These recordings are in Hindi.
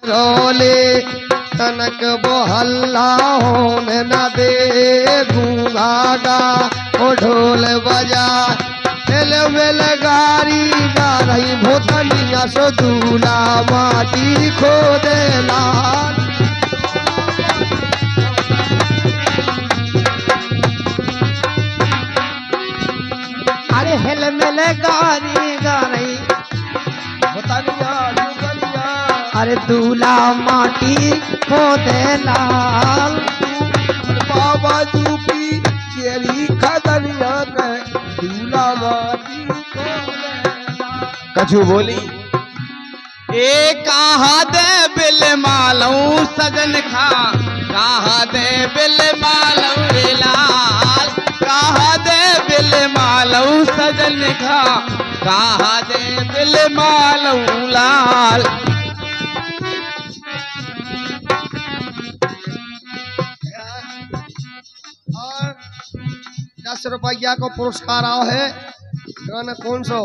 रोले तनक बोहल्ला होने न दे गूंगा ओ ढोल बजा एल वेल गारी गा रही भोतनिया सो दूला माटी खोदे लाल। अरे हेल मेल गारी गा रही भोतनिया अरे दूला माटी खोदे लाल। बाबा जू की केरी खदरिया के दूला माटी खोदे लाल। कछु बोली ए कहा दे बिल मालू सजन खा कहा दे बिल मालू रे लाल कहा दे बिल मालू सजन खा कहा दे बिल मालू लाल। और 10 रुपया को पुरस्कार आओ है। गाना कौन सो?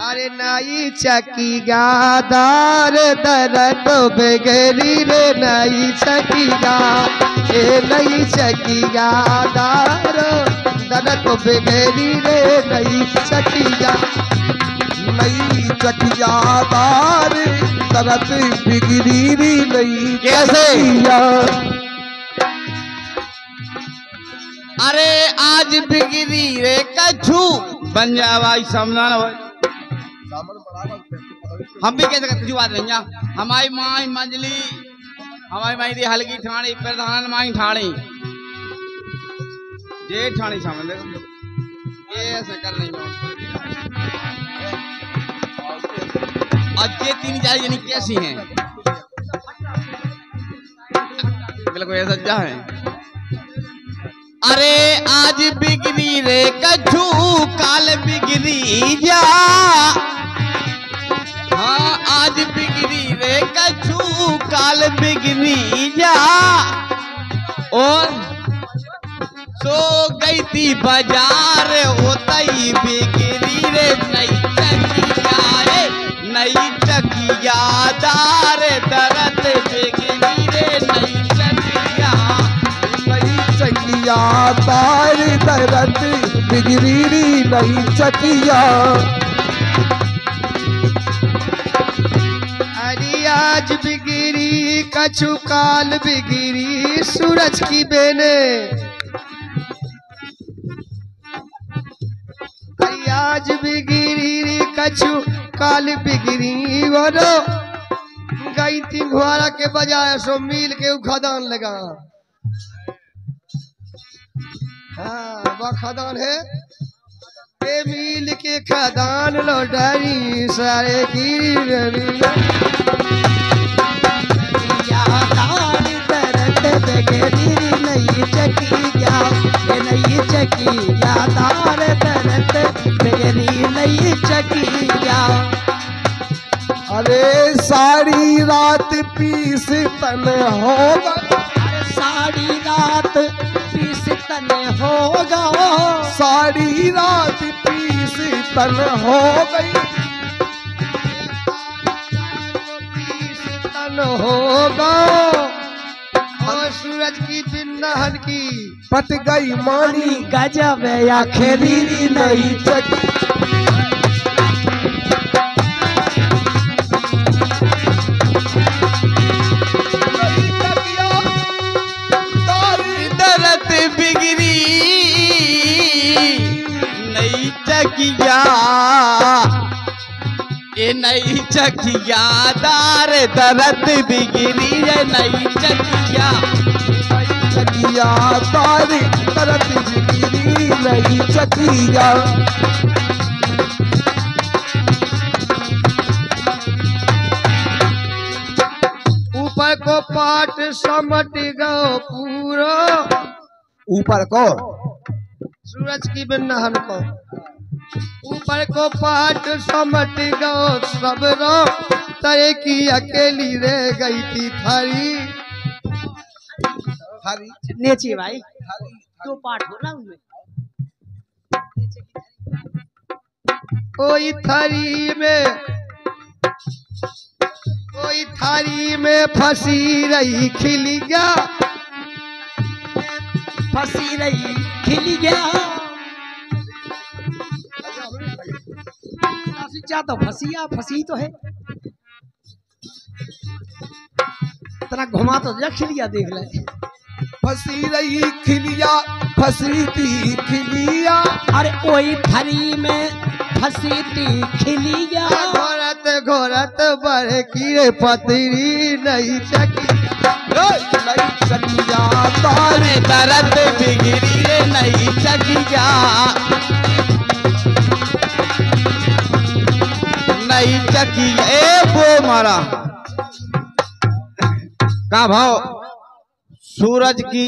अरे नाई चकी गादार दर तो बेगरी रे नाई चकी गा ए नई चकी गादार दर तो बेगरी रे नई चकी गा। नई चकिया दार तरत बिगड़ी री नई कैसे? चकिया। अरे आज बिगड़ी रे कछु बन जा भाई समझाना भाई। हम भी कैसे कछु बात नहीं है। हमारी माई मंजली हमारी माई दी हल्की ठाणी प्रधान माई ठाणी ये ठाणी समझ ले ये ऐसे कर नहीं आज ये 3 जारी यानी कैसी हैं बिल्कुल ऐसा जा है। अरे आज बिगड़ी रे कछु काल बिगड़ी जा हाँ आज बिगड़ी रे कछु काल बिगड़ी जा और सो गई थी बाजार होता ही बिगड़ी रे नई चकिया रे नई चकिया दार दरद बिगड़ी रे नई चकिया चकिया तार तरत बिगड़ी री नई चकिया। अरे आज बिगड़ी कछु काल बिगड़ी सूरज की बेने। अरे आज बिगड़ी कछु काल बिगड़ी वरो गई थी घोड़ा के बजाय सो मिल के खदान लगा। हाँ वह खदान है ए मिल के खदान लौटारी सारे गिरी नई चकिया नई चकिया दार दरत मेरी नई चकिया। अरे सारी रात पीस तन होगा सारी रात पीस तन होगा सारी रात पीस तन हो गई तन होगा और सूरज की पिन्नहन की पत गई मानी गजब या खेरी नई चकी। बिगड़ी नई चकिया ये नई चकिया दार दरद बिगड़ी है नई चकिया चकिया तार तरत बिगड़ी नई चकिया। ऊपर को पाट समट गो पूरा ऊपर को सूरज की बिन्नहन को ऊपर को पाट समट गो सब रो तय की अकेली रह गई थी थारी। नेची भाई 2 पार्ट हो ना उनमें। कोई थरी में कोई थारी में फंसी रही खिलिया, फंसी रही खिल गया। तो फंसिया फंसी तो है, इतना घुमा तो जा खिलिया देख ले। फंसी रही खिलिया, फंसी थी खिलिया। अरे कोई थरी में फंसी थी खिलिया। घोरत घोरत बड़की रे पतरी नहीं चकिया, नहीं चकिया तारे दर्द बिगड़ी रे नहीं चकिया, नहीं चकिया। ए वो मारा का भाव सूरज की